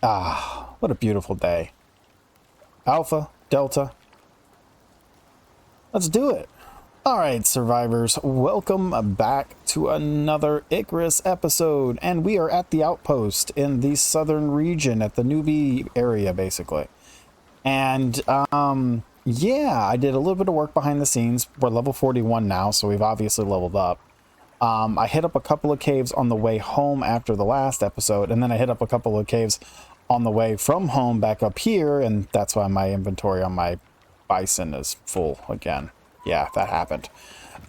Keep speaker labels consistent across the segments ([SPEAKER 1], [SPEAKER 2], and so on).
[SPEAKER 1] Ah, what a beautiful day. Alpha, Delta. Let's do it. All right, survivors, welcome back to another Icarus episode. And we are at the Outpost in the southern region at the newbie area, basically. And, yeah, I did a little bit of work behind the scenes. We're level 41 now, so we've obviously leveled up. I hit up a couple of caves on the way home after the last episode, and then I hit up a couple of caves on the way from home back up here, and that's why my inventory on my bison is full again. Yeah, that happened.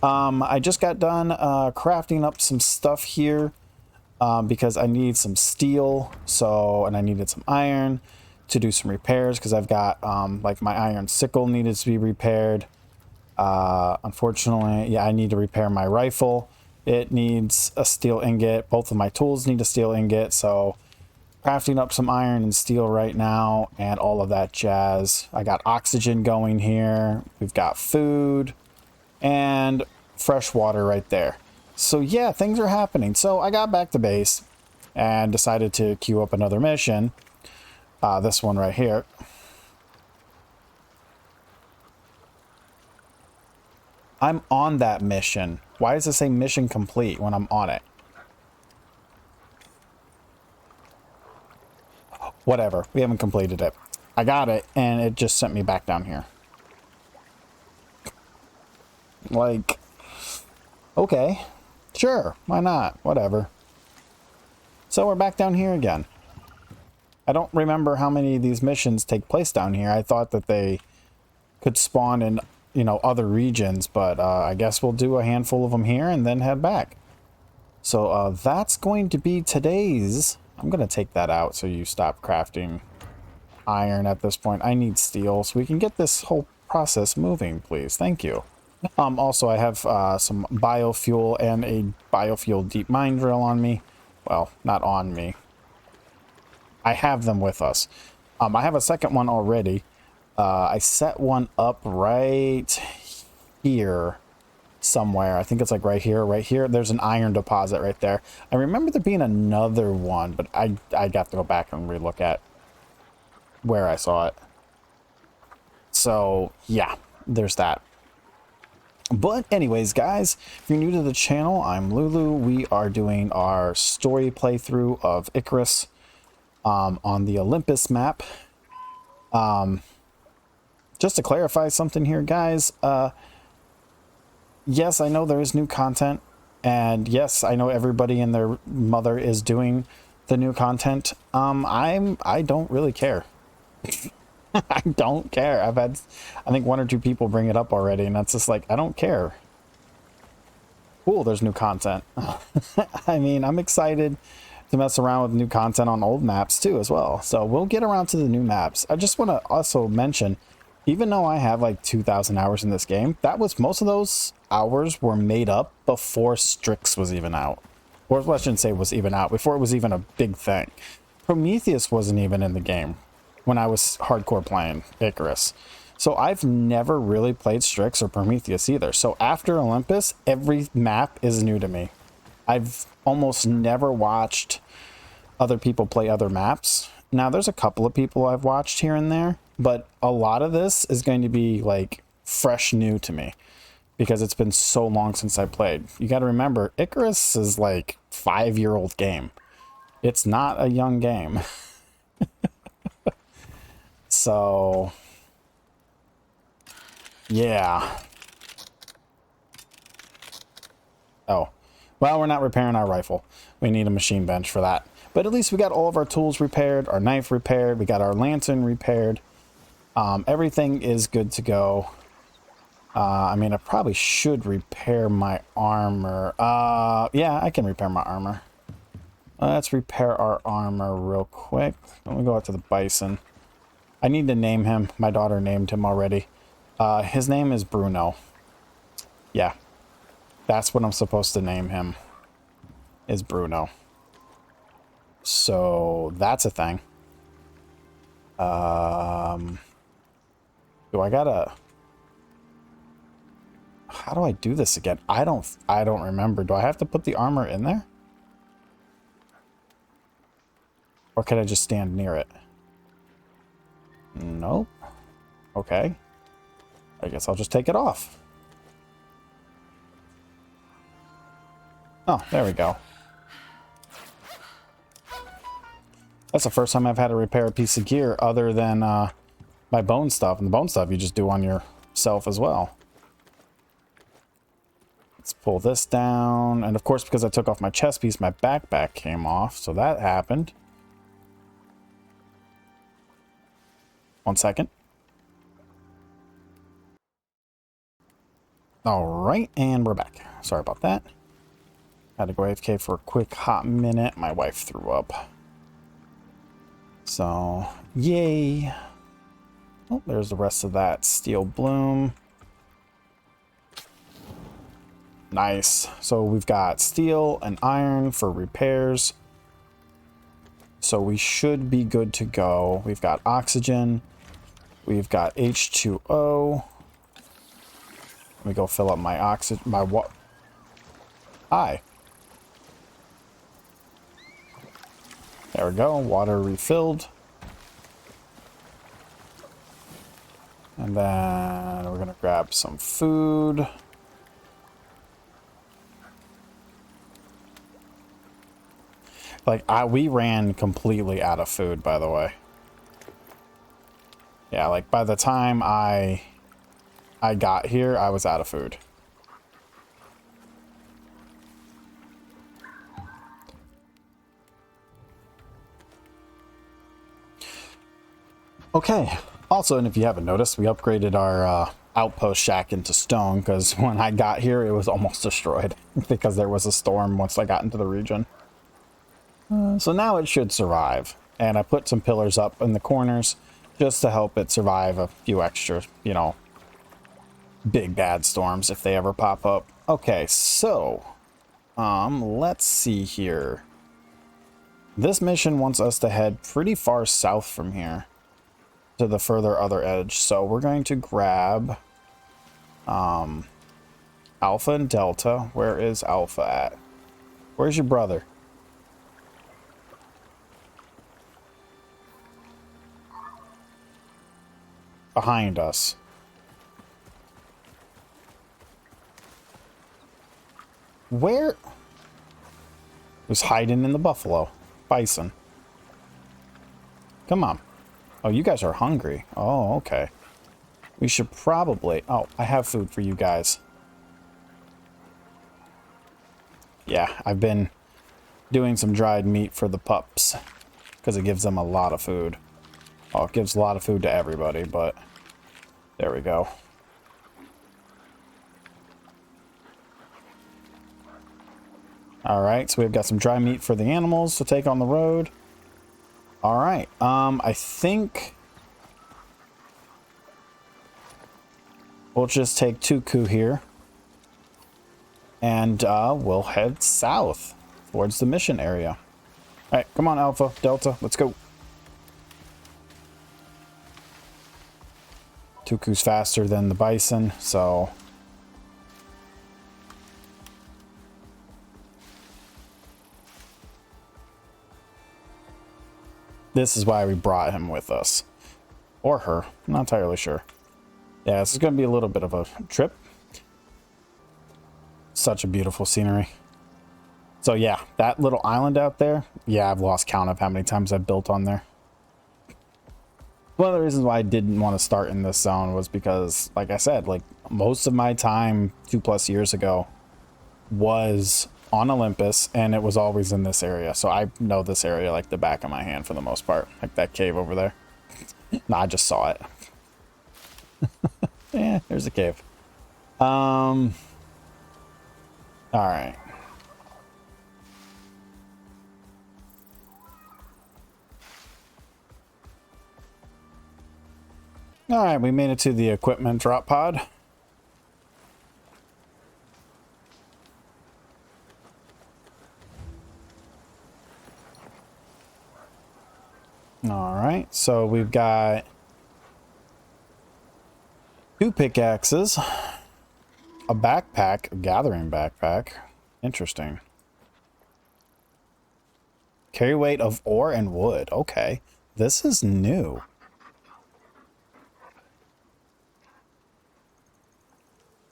[SPEAKER 1] I just got done crafting up some stuff here because I need some steel, and I needed some iron to do some repairs because I've got like my iron sickle needed to be repaired. Unfortunately, yeah, I need to repair my rifle. It needs a steel ingot. Both of my tools need a steel ingot, so crafting up some iron and steel right now and all of that jazz. I got oxygen going here. We've got food and fresh water right there. So yeah, things are happening. So I got back to base and decided to queue up another mission. This one right here. I'm on that mission. Why does it say mission complete when I'm on it? Whatever. We haven't completed it. I got it, and it just sent me back down here. Like, okay. Sure. Why not? Whatever. So we're back down here again. I don't remember how many of these missions take place down here. I thought that they could spawn in, you know, other regions, but I guess we'll do a handful of them here and then head back. So that's going to be today's. I'm going to take that out so you stop crafting iron at this point. I need steel so we can get this whole process moving, please. Thank you. Also, I have some biofuel and a biofuel deep mine drill on me. Well, not on me. I have them with us. I have a second one already. I set one up right here somewhere. I think it's like right here, right here. There's an iron deposit right there. I remember there being another one, but I got to go back and relook at where I saw it. So yeah, there's that. But anyways, guys, if you're new to the channel, I'm Lulu. We are doing our story playthrough of Icarus on the Olympus map. Just to clarify something here, guys, yes, I know there is new content, and yes, I know everybody and their mother is doing the new content. I don't really care. I don't care. I've had, I think, one or two people bring it up already, and that's just like, I don't care. Cool, there's new content. I mean, I'm excited to mess around with new content on old maps too as well. So we'll get around to the new maps. I just want to also mention, even though I have like 2,000 hours in this game, that was, most of those hours were made up before Strix was even out. Or I shouldn't say was even out, before it was even a big thing. Prometheus wasn't even in the game when I was hardcore playing Icarus. So I've never really played Strix or Prometheus either. So after Olympus, every map is new to me. I've almost never watched other people play other maps. Now, there's a couple of people I've watched here and there, but a lot of this is going to be like fresh new to me because it's been so long since I played. You got to remember, Icarus is like a 5-year-old game. It's not a young game. So, yeah. Oh, well, we're not repairing our rifle. We need a machine bench for that. But at least we got all of our tools repaired, our knife repaired, we got our lantern repaired. Everything is good to go. I mean, I probably should repair my armor. Yeah, I can repair my armor. Let's repair our armor real quick. Let me go out to the bison. I need to name him. My daughter named him already. His name is Bruno. Yeah, that's what I'm supposed to name him, is Bruno. So that's a thing. Do I gotta... How do I do this again? I don't remember. Do I have to put the armor in there? Or can I just stand near it? Nope. Okay. I guess I'll just take it off. Oh, there we go. That's the first time I've had to repair a piece of gear other than my bone stuff. And the bone stuff you just do on yourself as well. Let's pull this down. And of course, because I took off my chest piece, my backpack came off. So that happened. 1 second. All right, and we're back. Sorry about that. Had to go AFK for a quick hot minute. My wife threw up. So, yay. Oh, there's the rest of that steel bloom. Nice. So we've got steel and iron for repairs. So we should be good to go. We've got oxygen. We've got H2O. Let me go fill up my oxygen. My what? Hi. There we go. Water refilled. And then we're going to grab some food. Like, we ran completely out of food, by the way. Yeah, like, by the time I got here, I was out of food. Okay. Also, and if you haven't noticed, we upgraded our outpost shack into stone, because when I got here, it was almost destroyed because there was a storm once I got into the region. So now it should survive. And I put some pillars up in the corners just to help it survive a few extra, you know, big bad storms if they ever pop up. Okay, so let's see here. This mission wants us to head pretty far south from here to the further other edge. So we're going to grab Alpha and Delta. Where is Alpha at? Where's your brother? Behind us. Where? Who's hiding in the buffalo? Bison. Come on. Oh, you guys are hungry. Oh, okay. We should probably... Oh, I have food for you guys. Yeah, I've been doing some dried meat for the pups because it gives them a lot of food. Oh, it gives a lot of food to everybody, but there we go. All right, so we've got some dry meat for the animals to take on the road. All right, I think we'll just take Tuku here, and we'll head south towards the mission area. All right, come on, Alpha, Delta, let's go. Tuku's faster than the bison, so... This is why we brought him with us. Or her. I'm not entirely sure. Yeah, this is going to be a little bit of a trip. Such a beautiful scenery. So yeah, that little island out there, yeah, I've lost count of how many times I've built on there. One of the reasons why I didn't want to start in this zone was because, like I said, like most of my time 2+ years ago was on Olympus, and it was always in this area. So I know this area like the back of my hand for the most part. Like that cave over there. Nah, I just saw it. Yeah, there's a cave. All right. All right, we made it to the equipment drop pod. All right, so we've got 2 pickaxes, a backpack, a gathering backpack. Interesting. Carry weight of ore and wood. Okay. This is new.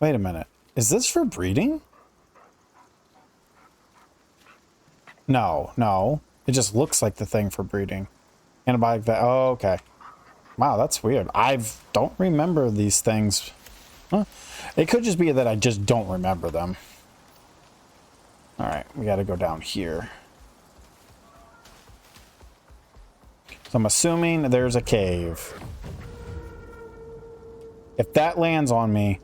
[SPEAKER 1] Wait a minute. Is this for breeding? No, no. It just looks like the thing for breeding. Antibiotic that. Oh, okay. Wow, that's weird. I don't remember these things. Huh. It could just be that I just don't remember them. All right, we got to go down here. So I'm assuming there's a cave. If that lands on me...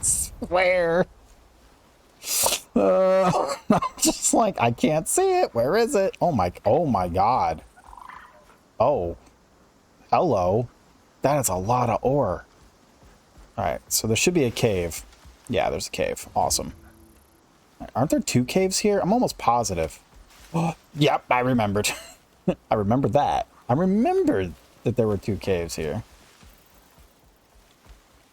[SPEAKER 1] Swear. I'm just like, I can't see it. Where is it? Oh my God. Oh. Hello. That is a lot of ore. All right, so there should be a cave. Yeah, there's a cave. Awesome. Aren't there 2 caves here? I'm almost positive. Oh, yep, I remembered. I remembered that. I remembered that there were 2 caves here.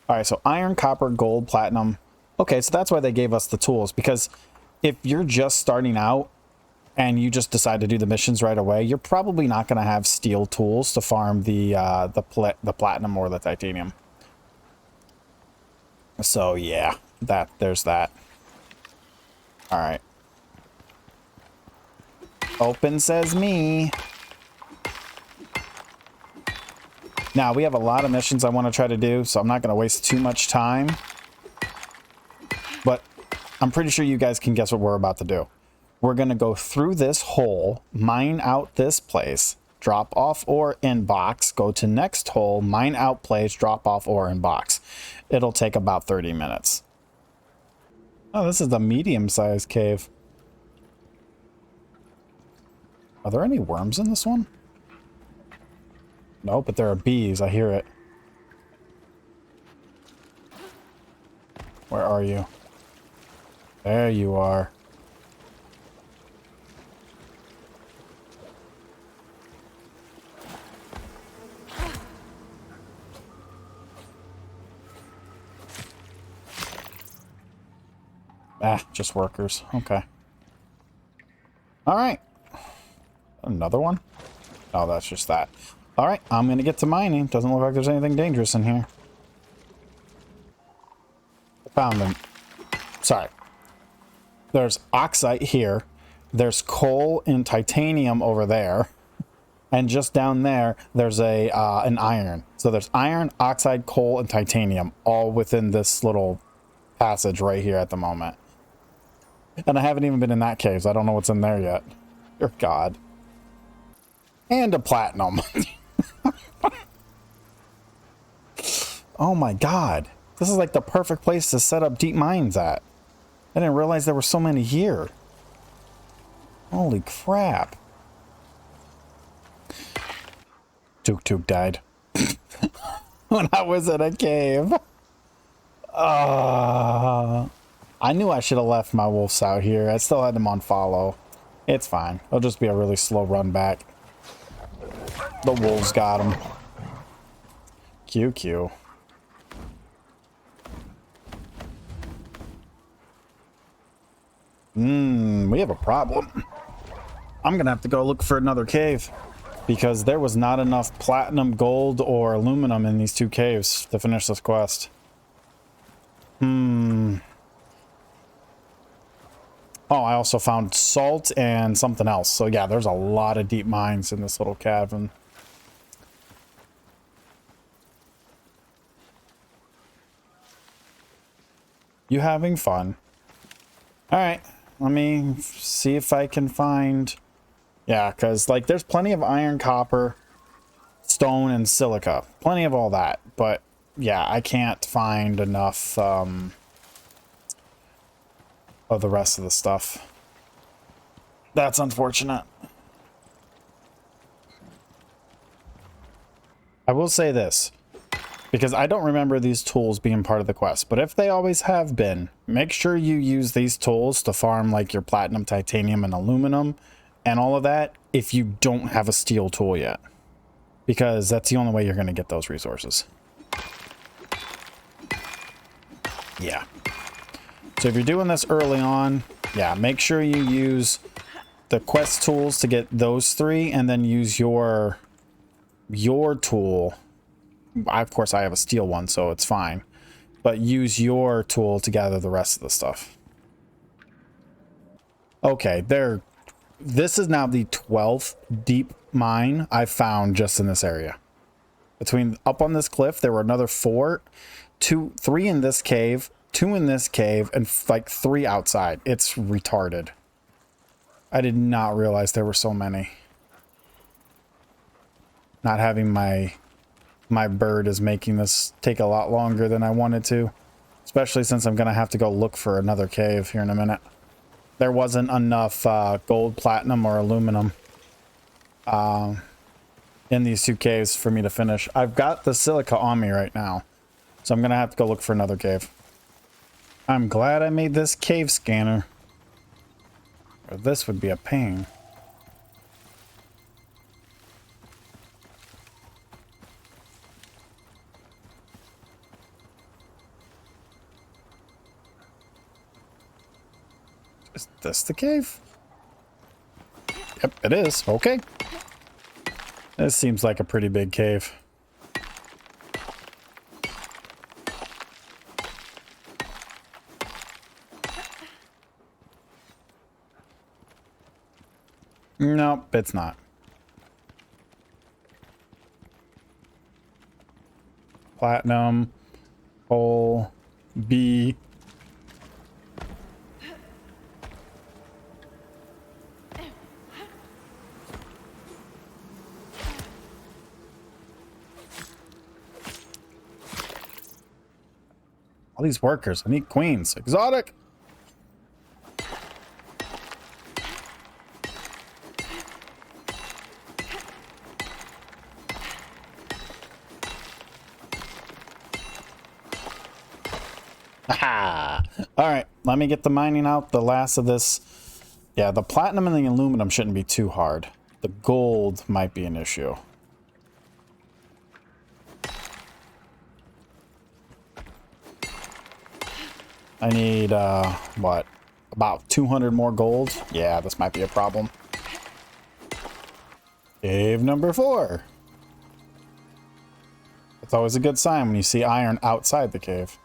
[SPEAKER 1] All right, so iron, copper, gold, platinum. Okay, so that's why they gave us the tools, because if you're just starting out and you just decide to do the missions right away, you're probably not going to have steel tools to farm the platinum or the titanium. So yeah, there's that. All right. Open says me. Now, we have a lot of missions I want to try to do, so I'm not going to waste too much time. But I'm pretty sure you guys can guess what we're about to do. We're going to go through this hole, mine out this place, drop off ore in box, go to next hole, mine out place, drop off ore in box. It'll take about 30 minutes. Oh, this is the medium-sized cave. Are there any worms in this one? No, but there are bees. I hear it. Where are you? There you are. Ah, just workers. Okay. All right. Another one? Oh, that's just that. All right, I'm going to get to mining. Doesn't look like there's anything dangerous in here. Found them. Sorry. There's oxide here. There's coal and titanium over there. And just down there, there's an iron. So there's iron, oxide, coal, and titanium all within this little passage right here at the moment. And I haven't even been in that cave, so I don't know what's in there yet. Dear God. And a platinum. Oh my God. This is like the perfect place to set up deep mines at. I didn't realize there were so many here. Holy crap. Tuk Tuk died. When I was in a cave. I knew I should have left my wolves out here. I still had them on follow. It's fine. It'll just be a really slow run back. The wolves got him. QQ. We have a problem. I'm gonna have to go look for another cave because there was not enough platinum, gold, or aluminum in these 2 caves to finish this quest. Oh, I also found salt and something else. So yeah, there's a lot of deep mines in this little cavern. You having fun? All right, let me see if I can find... Yeah, because like there's plenty of iron, copper, stone, and silica. Plenty of all that. But yeah, I can't find enough of the rest of the stuff. That's unfortunate. I will say this, because I don't remember these tools being part of the quest, but if they always have been, make sure you use these tools to farm like your platinum, titanium, and aluminum and all of that if you don't have a steel tool yet, because that's the only way you're going to get those resources. Yeah. So if you're doing this early on, yeah, make sure you use the quest tools to get those 3, and then use your tool. Of course, I have a steel one, so it's fine. But use your tool to gather the rest of the stuff. Okay, this is now the 12th deep mine I've found just in this area. Between up on this cliff, there were another 4, 3 in this cave, 2 in this cave, and like 3 outside. It's retarded. I did not realize there were so many. Not having my bird is making this take a lot longer than I wanted to. Especially since I'm going to have to go look for another cave here in a minute. There wasn't enough gold, platinum, or aluminum in these 2 caves for me to finish. I've got the silica on me right now. So I'm going to have to go look for another cave. I'm glad I made this cave scanner. Or this would be a pain. Is this the cave? Yep, it is. Okay. This seems like a pretty big cave. Nope, it's not. Platinum, hole, B. All these workers. I need queens. Exotic. Haha. All right. Let me get the mining out. The last of this. Yeah, the platinum and the aluminum shouldn't be too hard. The gold might be an issue. I need, what? About 200 more gold? Yeah, this might be a problem. Cave number 4. It's always a good sign when you see iron outside the cave.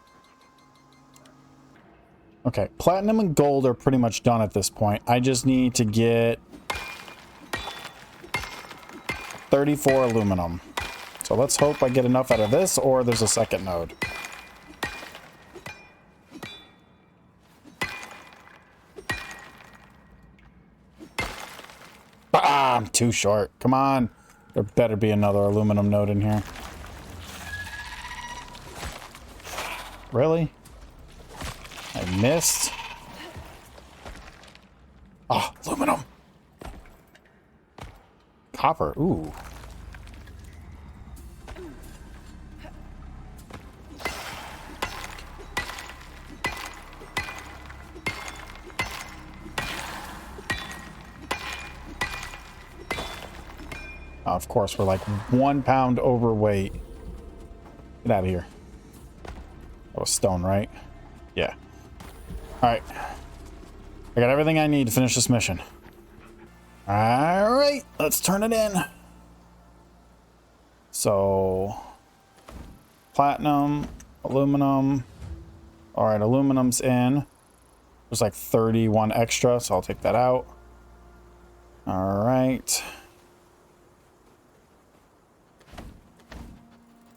[SPEAKER 1] Okay, platinum and gold are pretty much done at this point. I just need to get 34 aluminum. So let's hope I get enough out of this, or there's a second node. Ah, I'm too short. Come on. There better be another aluminum node in here. Really? I missed. Ah, aluminum. Copper. Ooh. Of course, we're like 1 pound overweight. Get out of here. That was stone, right? Yeah. Alright. I got everything I need to finish this mission. Alright, let's turn it in. So, platinum, aluminum. Alright, aluminum's in. There's like 31 extra, so I'll take that out. Alright.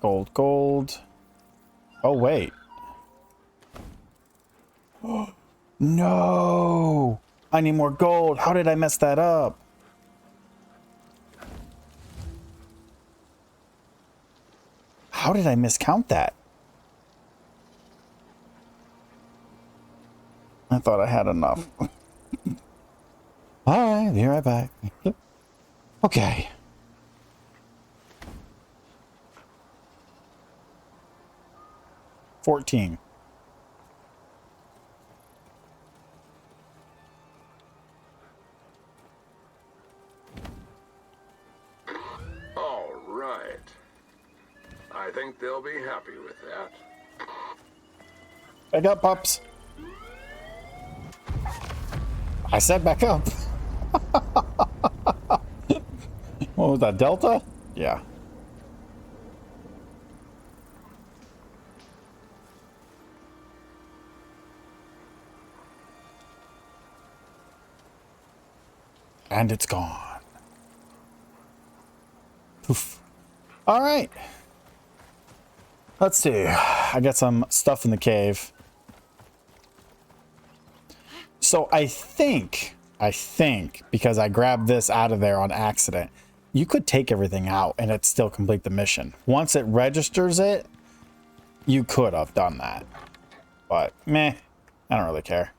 [SPEAKER 1] Gold, gold. Oh, wait. No! I need more gold. How did I mess that up? How did I miscount that? I thought I had enough. Alright, be right back. Okay. $14.
[SPEAKER 2] All right. I think they'll be happy with that.
[SPEAKER 1] I got pups. I said back up. What was that, Delta? Yeah. And it's gone. Poof. All right. Let's see. I got some stuff in the cave. So I think, because I grabbed this out of there on accident, you could take everything out and it still complete the mission. Once it registers it, you could have done that. But meh, I don't really care.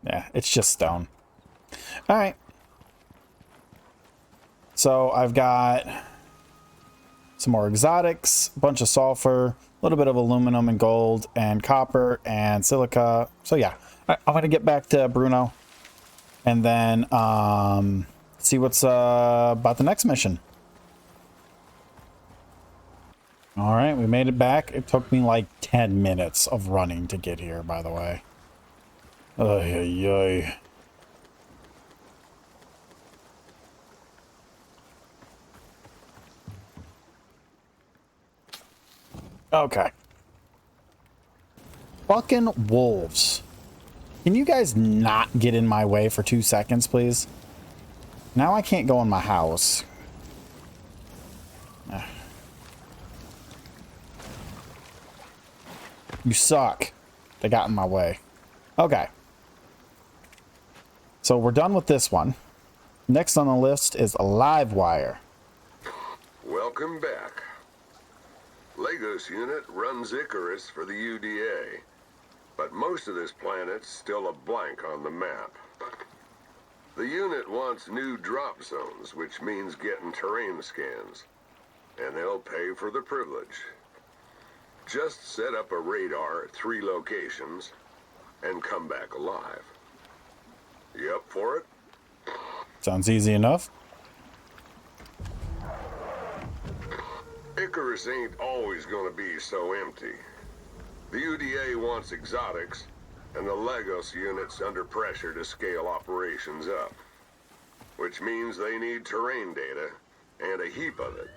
[SPEAKER 1] Yeah, it's just stone. All right. So I've got some more exotics, a bunch of sulfur, a little bit of aluminum and gold and copper and silica. So yeah, I'm going to get back to Bruno and then see what's about the next mission. All right, we made it back. It took me like 10 minutes of running to get here, by the way. Ay, ay, ay. Okay. Fucking wolves. Can you guys not get in my way for 2 seconds, please? Now I can't go in my house. You suck. They got in my way. Okay. So we're done with this one. Next on the list is Livewire.
[SPEAKER 2] Welcome back. Lagos unit runs Icarus for the UDA, but most of this planet's still a blank on the map. The unit wants new drop zones, which means getting terrain scans, and they'll pay for the privilege. Just set up a radar at 3 locations and come back alive. You up for it?
[SPEAKER 1] Sounds easy enough.
[SPEAKER 2] Icarus ain't always gonna be so empty. The UDA wants exotics, and the Lagos unit's under pressure to scale operations up. Which means they need terrain data, and a heap of it.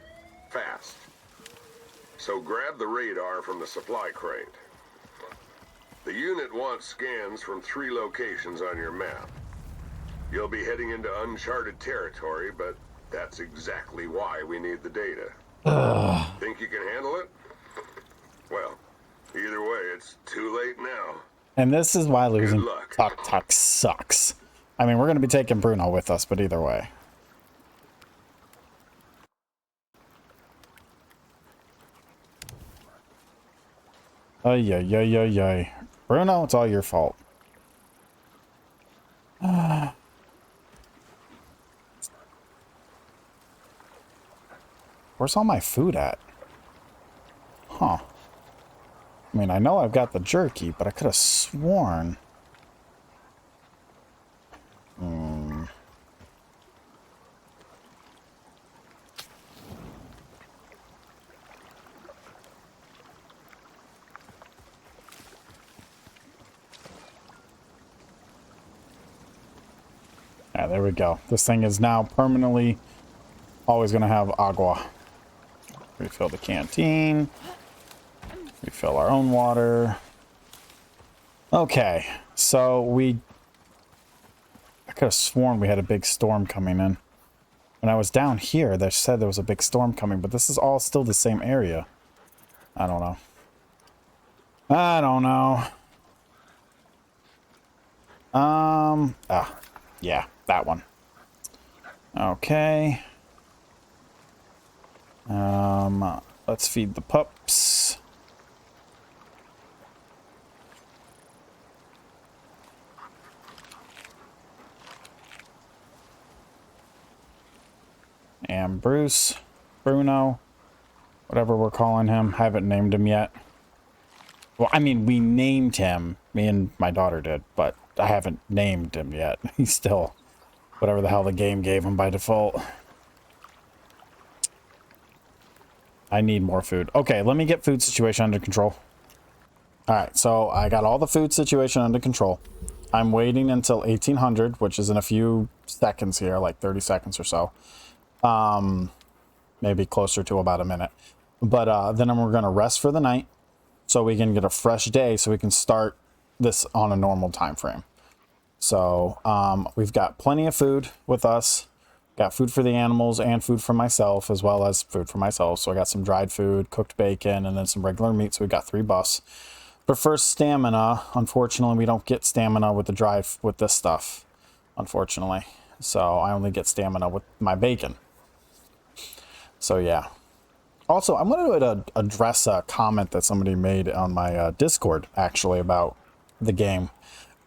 [SPEAKER 2] Fast. So grab the radar from the supply crate. The unit wants scans from 3 locations on your map. You'll be heading into uncharted territory, but that's exactly why we need the data. Think you can handle it? Well, either way, it's too late now.
[SPEAKER 1] And this is why losing Tuk sucks. I mean, we're going to be taking Bruno with us, but either way. Ay, ay, ay, ay, ay. Bruno, it's all your fault. Where's all my food at? Huh. I mean, I know I've got the jerky, but I could have sworn. Yeah, there we go. This thing is now permanently always going to have agua. Refill the canteen. Refill our own water. Okay, so I could have sworn we had a big storm coming in. When I was down here, they said there was a big storm coming, but this is all still the same area. I don't know. I don't know. Yeah, that one. Okay. Let's feed the pups. And Bruno, whatever we're calling him. I haven't named him yet. Well, I mean, we named him. Me and my daughter did, but I haven't named him yet. He's still whatever the hell the game gave them by default. I need more food. Okay, let me get food situation under control. All right, so I got all the food situation under control. I'm waiting until 1800, which is in a few seconds here, like 30 seconds or so. Maybe closer to about a minute. But then we're going to rest for the night so we can get a fresh day so we can start this on a normal time frame. So we've got plenty of food with us. Got food for the animals and food for myself, as well as food for myself. So I got some dried food, cooked bacon, and then some regular meat. So we got 3 buffs. But first, stamina. Unfortunately, we don't get stamina with the drive with this stuff, unfortunately. So I only get stamina with my bacon. So yeah. Also, I'm going to address a comment that somebody made on my Discord, actually, about the game.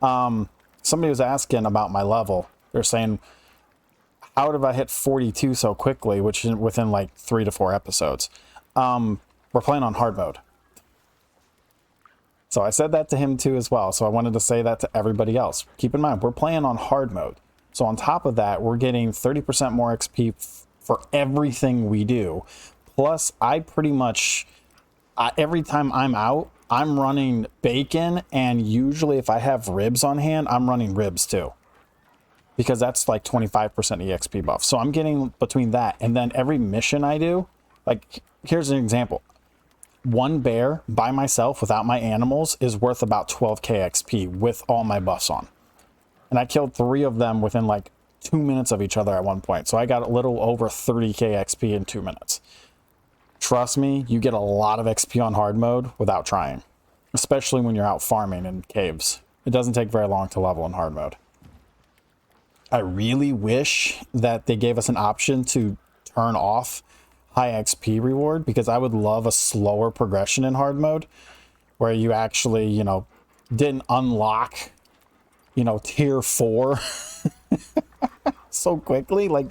[SPEAKER 1] Somebody was asking about my level. They're saying, how did I hit 42 so quickly, which is within like 3 to 4 episodes? We're playing on hard mode. So I said that to him too as well. So I wanted to say that to everybody else. Keep in mind, we're playing on hard mode. So on top of that, we're getting 30% more XP for everything we do. Plus, I pretty much, every time I'm out, I'm running bacon, and usually if I have ribs on hand, I'm running ribs too. Because that's like 25% EXP buff. So I'm getting between that, and then every mission I do, like, here's an example. 1 bear by myself without my animals is worth about 12k XP with all my buffs on. And I killed 3 of them within like 2 minutes of each other at one point. So I got a little over 30k XP in 2 minutes. Trust me, you get a lot of XP on hard mode without trying. Especially when you're out farming in caves. It doesn't take very long to level in hard mode. I really wish that they gave us an option to turn off high XP reward, because I would love a slower progression in hard mode where you actually, you know, didn't unlock, you know, tier 4 so quickly. Like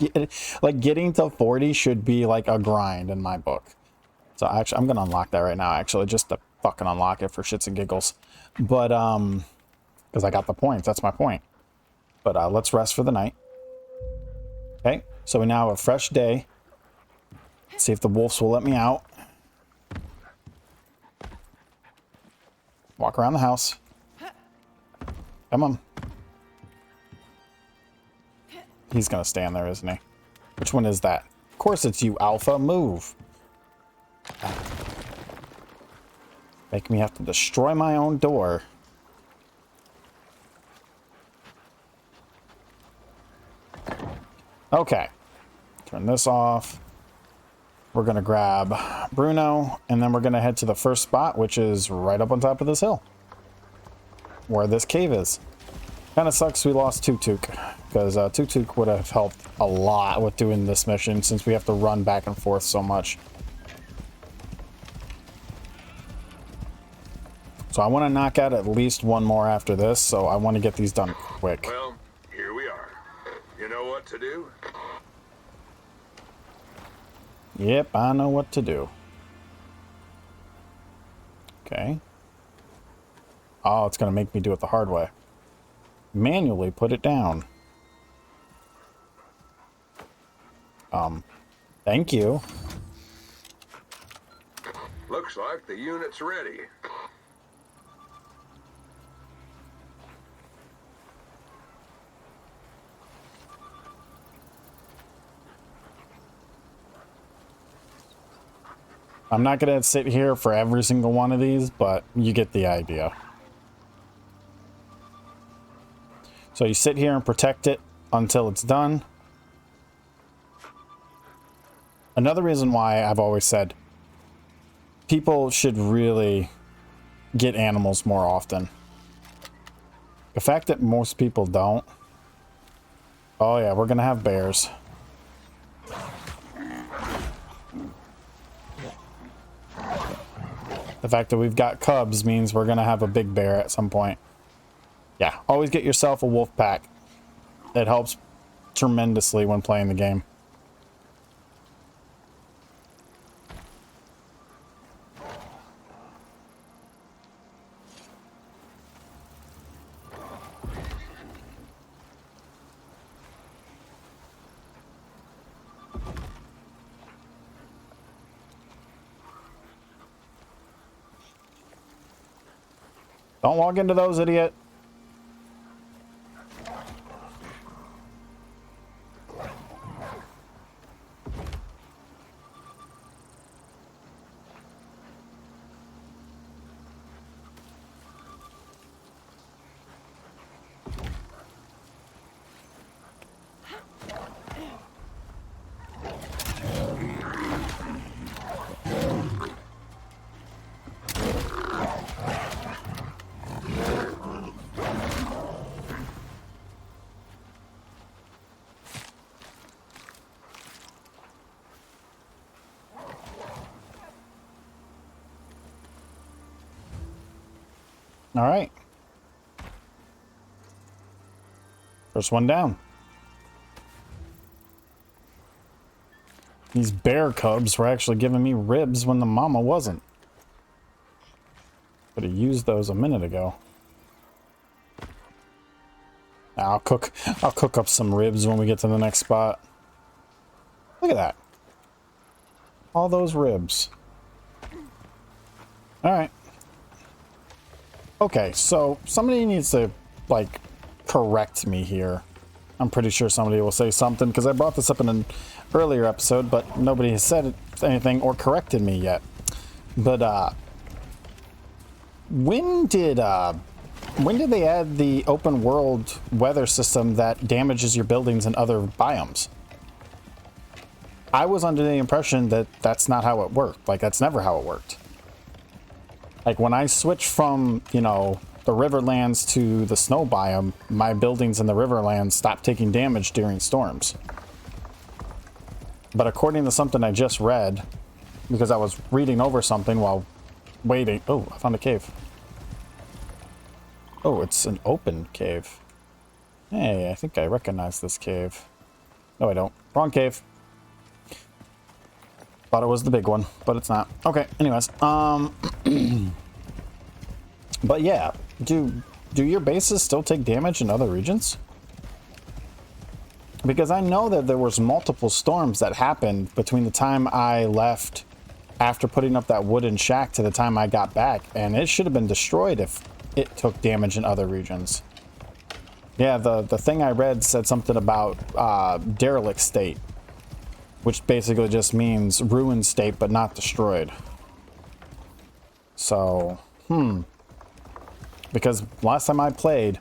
[SPEAKER 1] getting to 40 should be like a grind in my book. So actually, I'm going to unlock that right now, actually, just to fucking unlock it for shits and giggles. But, because I got the points. That's my point. But let's rest for the night. Okay, so we now have a fresh day. See if the wolves will let me out. Walk around the house. Come on. He's gonna stand there, isn't he? Which one is that? Of course it's you, Alpha. Move. Make me have to destroy my own door. Okay. Turn this off. We're going to grab Bruno, and then we're going to head to the first spot, which is right up on top of this hill, where this cave is. Kind of sucks we lost Tuk-Tuk, because Tuk-Tuk would have helped a lot with doing this mission, since we have to run back and forth so much. So I want to knock out at least 1 more after this, so I want to get these done quick.
[SPEAKER 2] Well, here we are. You know what to do?
[SPEAKER 1] Yep, I know what to do. Okay. Oh, it's going to make me do it the hard way. Manually put it down. Thank you.
[SPEAKER 2] Looks like the unit's ready.
[SPEAKER 1] I'm not going to sit here for every single one of these, but you get the idea. So you sit here and protect it until it's done. Another reason why I've always said people should really get animals more often. The fact that most people don't. Oh yeah, we're going to have bears. The fact that we've got cubs means we're going to have a big bear at some point. Yeah, always get yourself a wolf pack. It helps tremendously when playing the game. Don't walk into those, idiot. All right. First one down. These bear cubs were actually giving me ribs when the mama wasn't. Could have used those a minute ago. I'll cook up some ribs when we get to the next spot. Look at that. All those ribs. All right. Okay, so somebody needs to, like, correct me here. I'm pretty sure somebody will say something, because I brought this up in an earlier episode, but nobody has said anything or corrected me yet. But, when did they add the open world weather system that damages your buildings in other biomes? I was under the impression that that's not how it worked. Like, that's never how it worked. Like, when I switched from, you know, the Riverlands to the snow biome, my buildings in the Riverlands stopped taking damage during storms. But according to something I just read, because I was reading over something while waiting... Oh, I found a cave. Oh, it's an open cave. Hey, I think I recognize this cave. No, I don't. Wrong cave. Thought it was the big one, but it's not. Okay, anyways. But yeah, do your bases still take damage in other regions? Because I know that there was multiple storms that happened between the time I left after putting up that wooden shack to the time I got back, and it should have been destroyed if it took damage in other regions. Yeah, the thing I read said something about derelict state, which basically just means ruined state but not destroyed. So, because last time I played,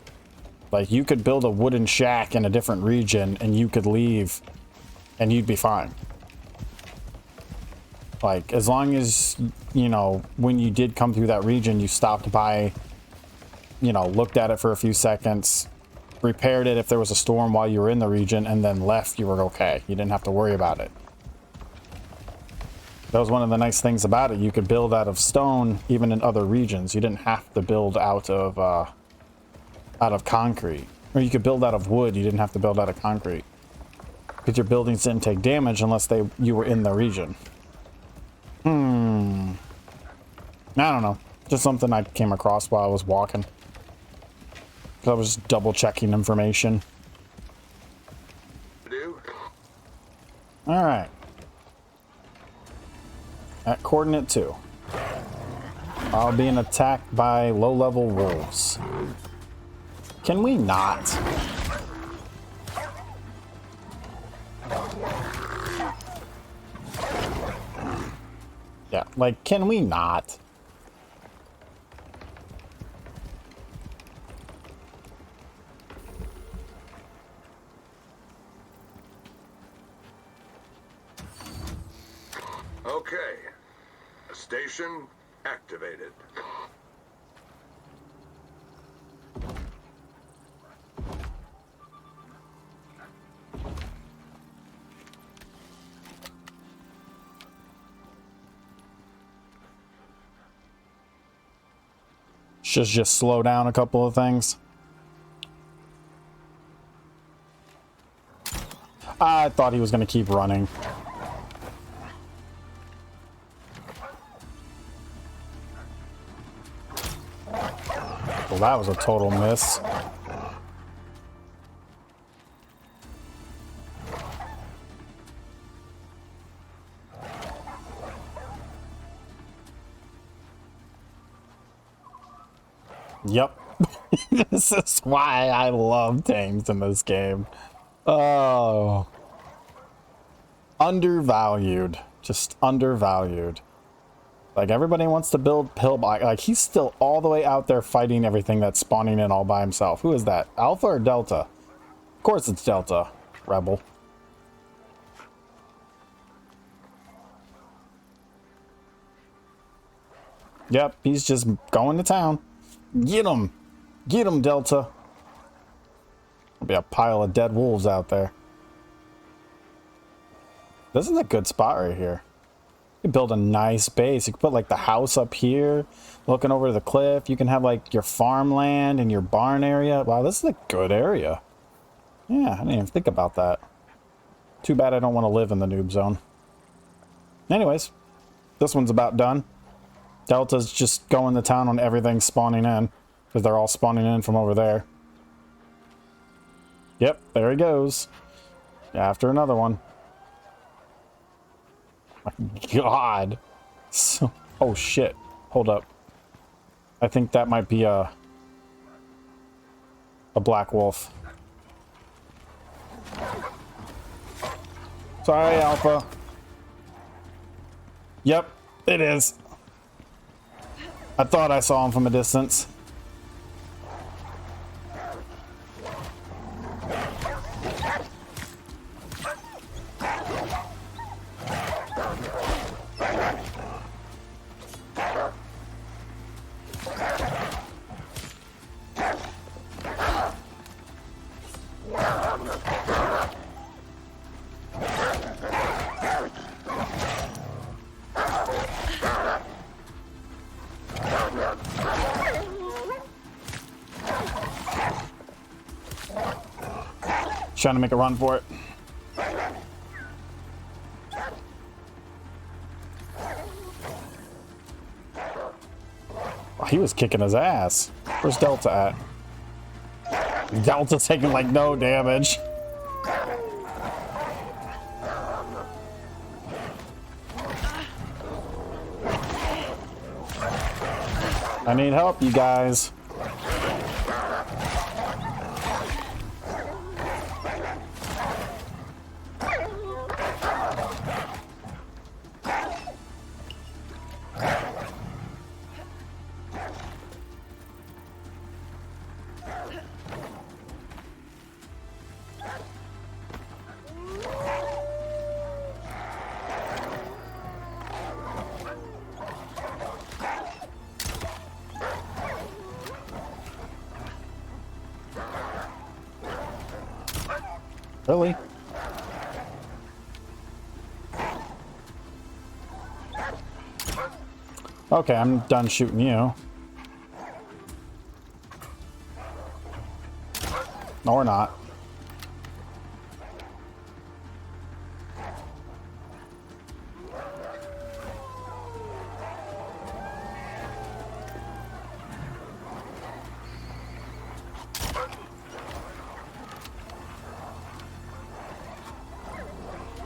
[SPEAKER 1] like, you could build a wooden shack in a different region and you could leave and you'd be fine. Like, as long as, you know, when you did come through that region, you stopped by, you know, looked at it for a few seconds, repaired it if there was a storm while you were in the region, and then left, you were okay. You didn't have to worry about it. That was one of the nice things about it. You could build out of stone even in other regions. You didn't have to build out of concrete. Or you could build out of wood. You didn't have to build out of concrete. Because your buildings didn't take damage unless you were in the region. I don't know. Just something I came across while I was walking. I was double checking information. Alright. At coordinate 2. I'll be attacked by low-level wolves. Can we not? Yeah, like, can we not?
[SPEAKER 2] Okay. Station activated.
[SPEAKER 1] Should just slow down a couple of things. I thought he was going to keep running. Well, that was a total miss. Yep. This is why I love tanks in this game. Oh. Undervalued. Just undervalued. Like, everybody wants to build pillbox. Like, he's still all the way out there fighting everything that's spawning in all by himself. Who is that? Alpha or Delta? Of course it's Delta. Rebel. Yep, he's just going to town. Get him! Get him, Delta! There'll be a pile of dead wolves out there. This is a good spot right here. You can build a nice base. You can put like the house up here, looking over the cliff. You can have like your farmland and your barn area. Wow, this is a good area. Yeah, I didn't even think about that. Too bad I don't want to live in the noob zone. Anyways, this one's about done. Delta's just going to town on everything spawning in, because they're all spawning in from over there. Yep, there he goes. After another one. My God. So, oh shit. Hold up. I think that might be a black wolf. Sorry, Alpha. Yep, it is. I thought I saw him from a distance. Trying to make a run for it. Oh, he was kicking his ass. Where's Delta at? Delta's taking like no damage. I need help, you guys. Really? Okay, I'm done shooting you. No, we're not.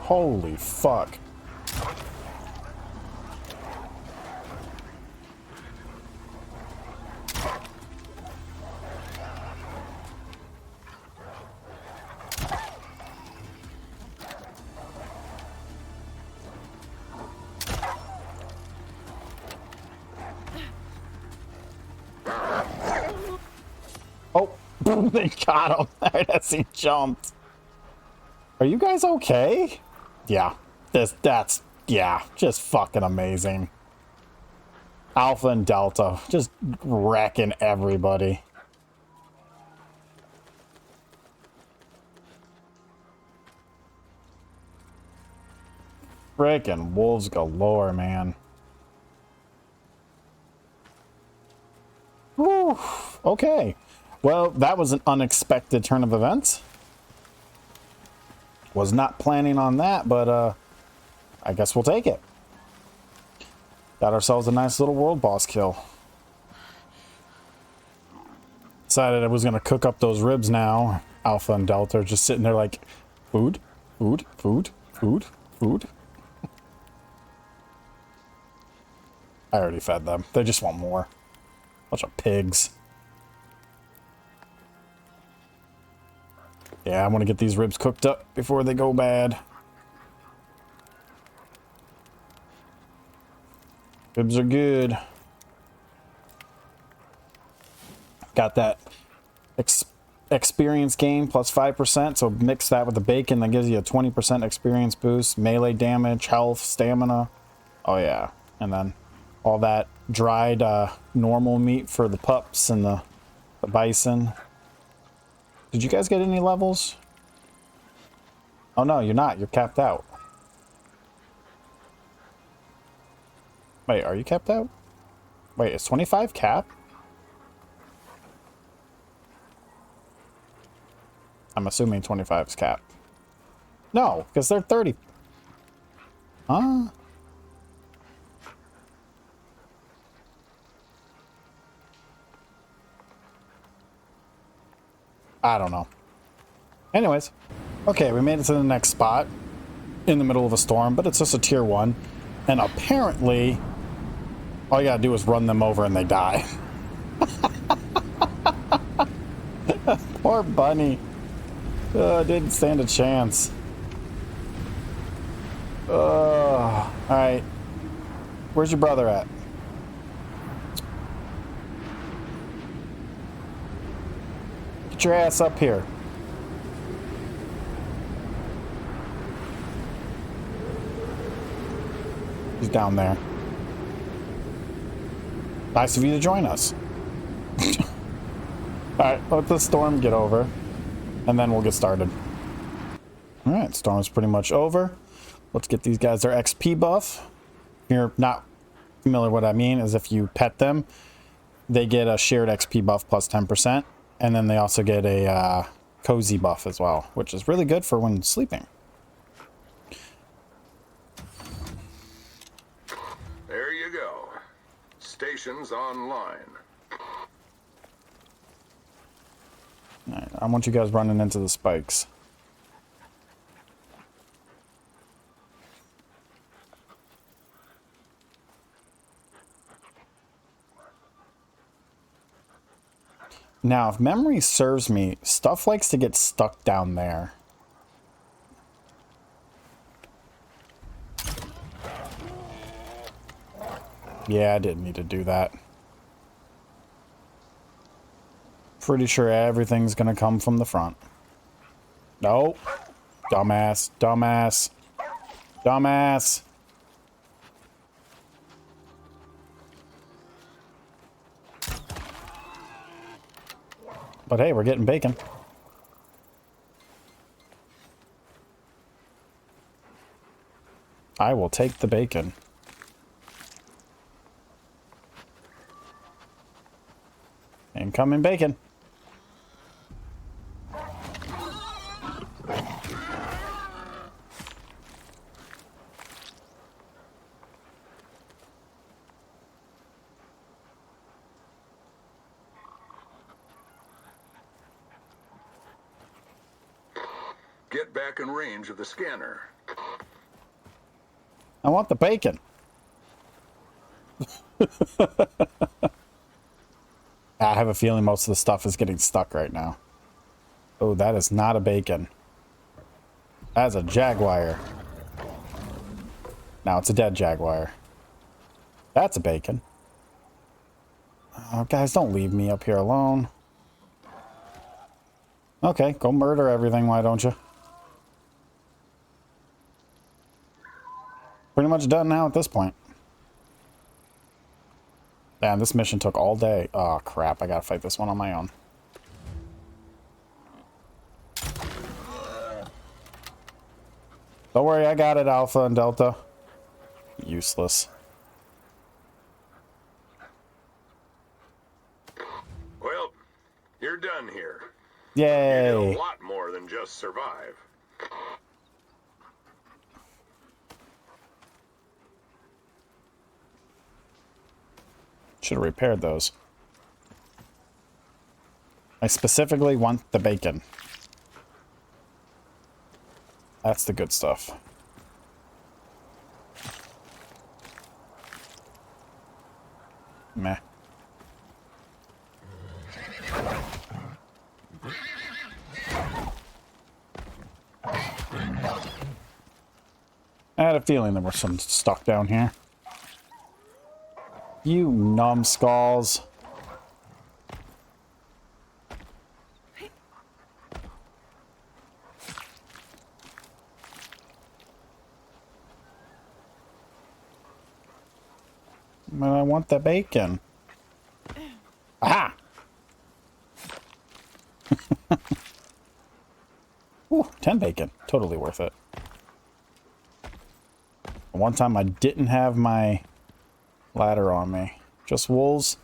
[SPEAKER 1] Holy fuck. Oh, they got him right as he jumped. Are you guys okay? Yeah, that's just fucking amazing. Alpha and Delta just wrecking everybody. Frickin' wolves galore, man. Whew. Okay. Well, that was an unexpected turn of events. Was not planning on that, but I guess we'll take it. Got ourselves a nice little world boss kill. Decided I was going to cook up those ribs now. Alpha and Delta are just sitting there like, food, food, food, food, food. I already fed them. They just want more. Bunch of pigs. Yeah, I want to get these ribs cooked up before they go bad. Ribs are good. Got that experience gain plus 5%, so mix that with the bacon. That gives you a 20% experience boost. Melee damage, health, stamina. Oh yeah. And then all that dried normal meat for the pups and the bison. Did you guys get any levels? Oh no, you're not. You're capped out. Wait, are you capped out? Wait, is 25 cap? I'm assuming 25 is cap. No, because they're 30. Huh? I don't know. Anyways. Okay, we made it to the next spot in the middle of a storm, but it's just a tier 1. And apparently, all you gotta do is run them over and they die. Poor bunny. Didn't stand a chance. Alright. Where's your brother at? Get your ass up here. He's down there. Nice of you to join us. Alright, let the storm get over, and then we'll get started. Alright, storm's pretty much over. Let's get these guys their XP buff. If you're not familiar with what I mean, is if you pet them, they get a shared XP buff plus 10%, and then they also get a cozy buff as well, which is really good for when sleeping.
[SPEAKER 2] There you go. Stations online.
[SPEAKER 1] Alright, I want you guys running into the spikes. Now, if memory serves me, stuff likes to get stuck down there. Yeah, I didn't need to do that. Pretty sure everything's gonna come from the front. Nope. Dumbass. Dumbass. Dumbass. But hey, we're getting bacon. I will take the bacon. Incoming bacon.
[SPEAKER 2] Get back in range of the scanner.
[SPEAKER 1] I want the bacon. I have a feeling most of the stuff is getting stuck right now. Oh, that is not a bacon. That's a jaguar. Now it's a dead jaguar. That's a bacon. Oh, guys, don't leave me up here alone. Okay, go murder everything, why don't you? Pretty much done now at this point. Man, this mission took all day. Oh, crap. I gotta fight this one on my own. Don't worry, I got it, Alpha and Delta. Useless.
[SPEAKER 2] Well, you're done here.
[SPEAKER 1] Yay!
[SPEAKER 2] You did a lot more than just survive.
[SPEAKER 1] Should have repaired those. I specifically want the bacon. That's the good stuff. Meh. had a feeling there was some stuff down here. You numbskulls. But I want the bacon. Aha! Ooh, 10 bacon. Totally worth it. One time I didn't have my ladder on me. Just wolves.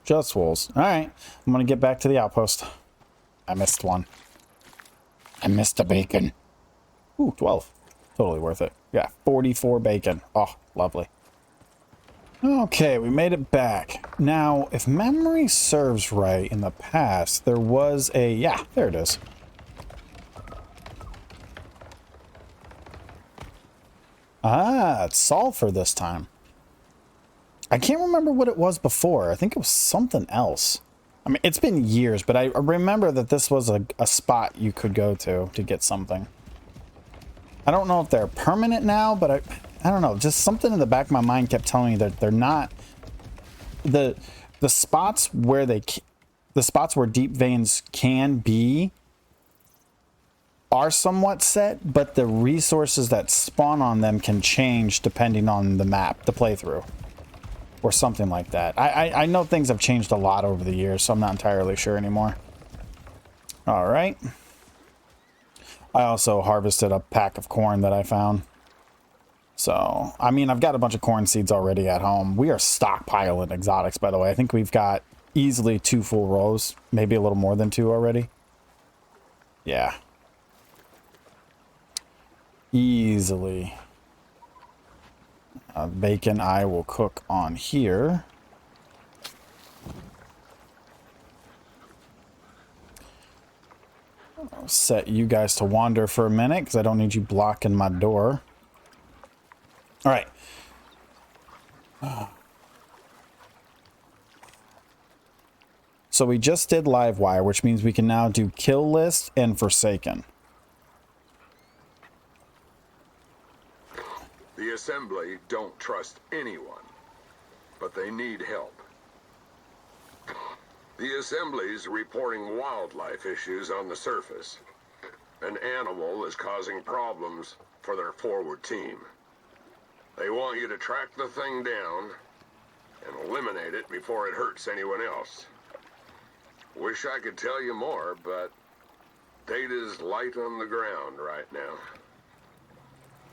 [SPEAKER 1] Just wolves. Alright. I'm gonna get back to the outpost. I missed one. I missed a bacon. Ooh, 12. Totally worth it. Yeah, 44 bacon. Oh, lovely. Okay, we made it back. Now, if memory serves right, in the past, there was a... Yeah, there it is. Ah, it's sulfur this time. I can't remember what it was before. I think it was something else. I mean, it's been years, but I remember that this was a spot you could go to get something. I don't know if they're permanent now, but I don't know. Just something in the back of my mind kept telling me that they're not. The spots where the spots where deep veins can be are somewhat set, but the resources that spawn on them can change depending on the map, the playthrough, or something like that. I know things have changed a lot over the years, so I'm not entirely sure anymore. All right. I also harvested a pack of corn that I found. So, I mean, I've got a bunch of corn seeds already at home. We are stockpiling exotics, by the way. I think we've got easily 2 full rows, maybe a little more than 2 already. Yeah. Easily. Bacon I will cook on here. I'll set you guys to wander for a minute because I don't need you blocking my door. All right. So we just did Livewire, which means we can now do Kill List and Forsaken.
[SPEAKER 2] The Assembly don't trust anyone, but they need help. The Assembly's reporting wildlife issues on the surface. An animal is causing problems for their forward team. They want you to track the thing down and eliminate it before it hurts anyone else. Wish I could tell you more, but data's light on the ground right now.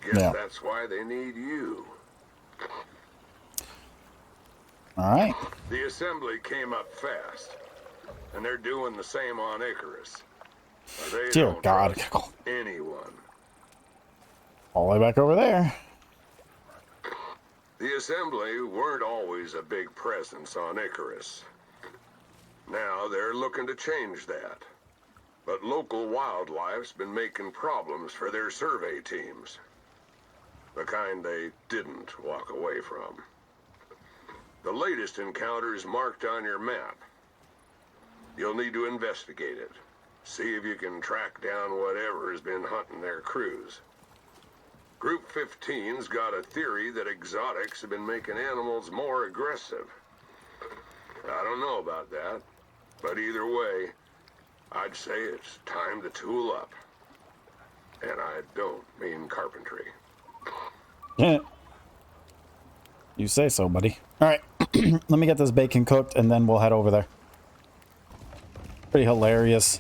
[SPEAKER 2] Guess that's why they need you.
[SPEAKER 1] All right.
[SPEAKER 2] The Assembly came up fast, and they're doing the same on Icarus. They
[SPEAKER 1] Dear
[SPEAKER 2] don't
[SPEAKER 1] God.
[SPEAKER 2] trust anyone.
[SPEAKER 1] All the way back over there.
[SPEAKER 2] The Assembly weren't always a big presence on Icarus. Now they're looking to change that. But local wildlife's been making problems for their survey teams. The kind they didn't walk away from. The latest encounter is marked on your map. You'll need to investigate it. See if you can track down whatever has been hunting their crews. Group 15's got a theory that exotics have been making animals more aggressive. I don't know about that, but either way, I'd say it's time to tool up. And I don't mean carpentry.
[SPEAKER 1] Yeah. You say so, buddy. All right. Let me get this bacon cooked, and then we'll head over there. Pretty hilarious.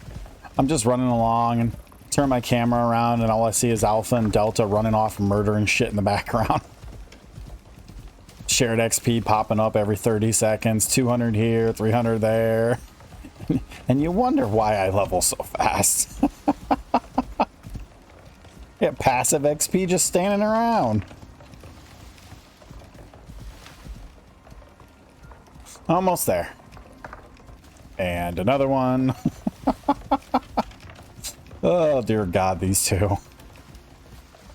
[SPEAKER 1] I'm just running along and turn my camera around, and all I see is Alpha and Delta running off murdering shit in the background. Shared XP popping up every 30 seconds. 200 here, 300 there. And you wonder why I level so fast. Get passive XP just standing around. Almost there. And another one. Oh, dear God, these two.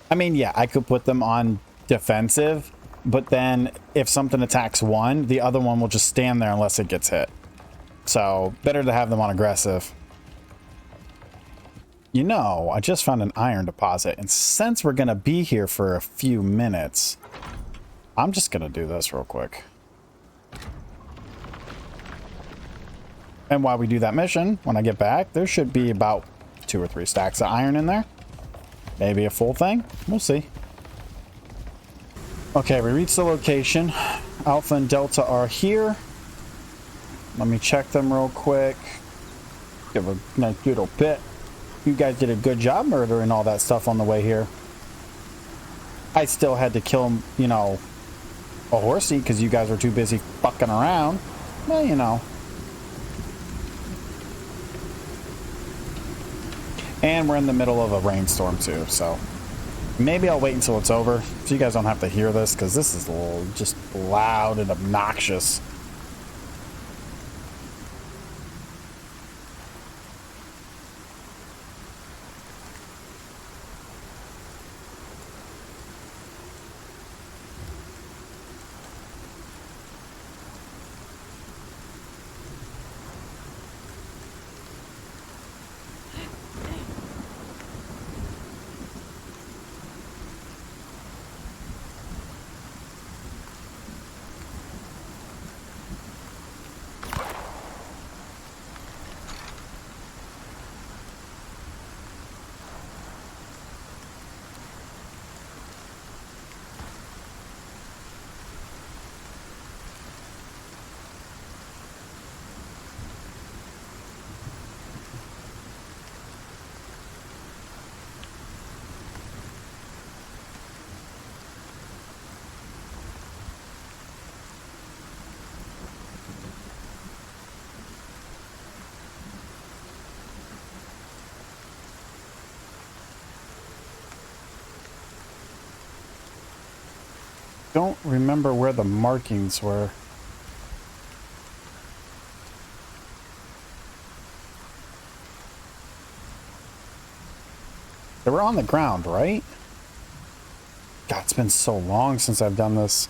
[SPEAKER 1] I mean, yeah, I could put them on defensive, but then if something attacks one, the other one will just stand there unless it gets hit. So, better to have them on aggressive. You know, I just found an iron deposit, and since we're going to be here for a few minutes, I'm just going to do this real quick. And while we do that mission, when I get back, there should be about 2 or 3 stacks of iron in there. Maybe a full thing. We'll see. Okay, we reached the location. Alpha and Delta are here. Let me check them real quick. Give a nice little pit. You guys did a good job murdering all that stuff on the way here. I still had to kill, you know, a horsey because you guys were too busy fucking around. Well, you know. And we're in the middle of a rainstorm too, so maybe I'll wait until it's over so you guys don't have to hear this because this is a little just loud and obnoxious. Don't remember where the markings were. They were on the ground, right? God, it's been so long since I've done this.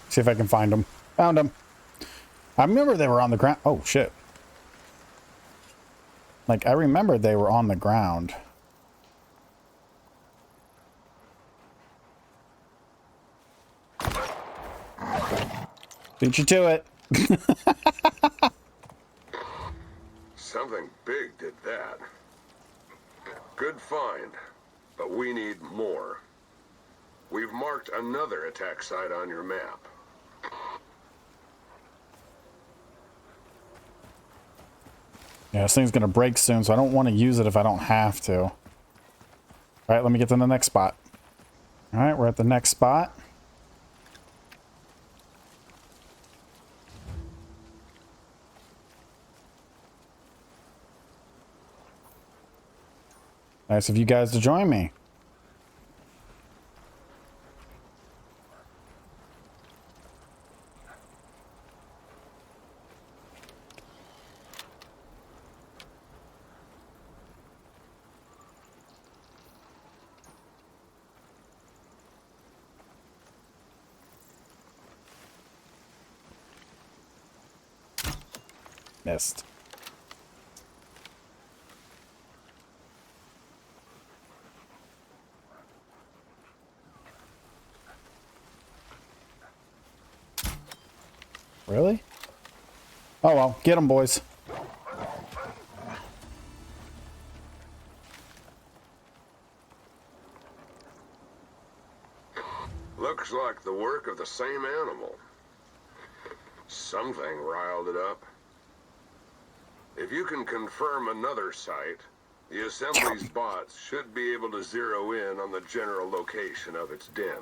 [SPEAKER 1] See if I can find them. Found them. I remember they were on the ground. Oh, shit. Like, I remember they were on the ground. Beat you to it.
[SPEAKER 2] Something big did that. Good find, but we need more. We've marked another attack site on your map.
[SPEAKER 1] Yeah, this thing's gonna break soon, so I don't want to use it if I don't have to. All right, let me get to the next spot. All right, we're at the next spot. Nice of you guys to join me. Missed. Really? Oh well, get them, boys.
[SPEAKER 2] Looks like the work of the same animal. Something riled it up. If you can confirm another site, the assembly's bots should be able to zero in on the general location of its den.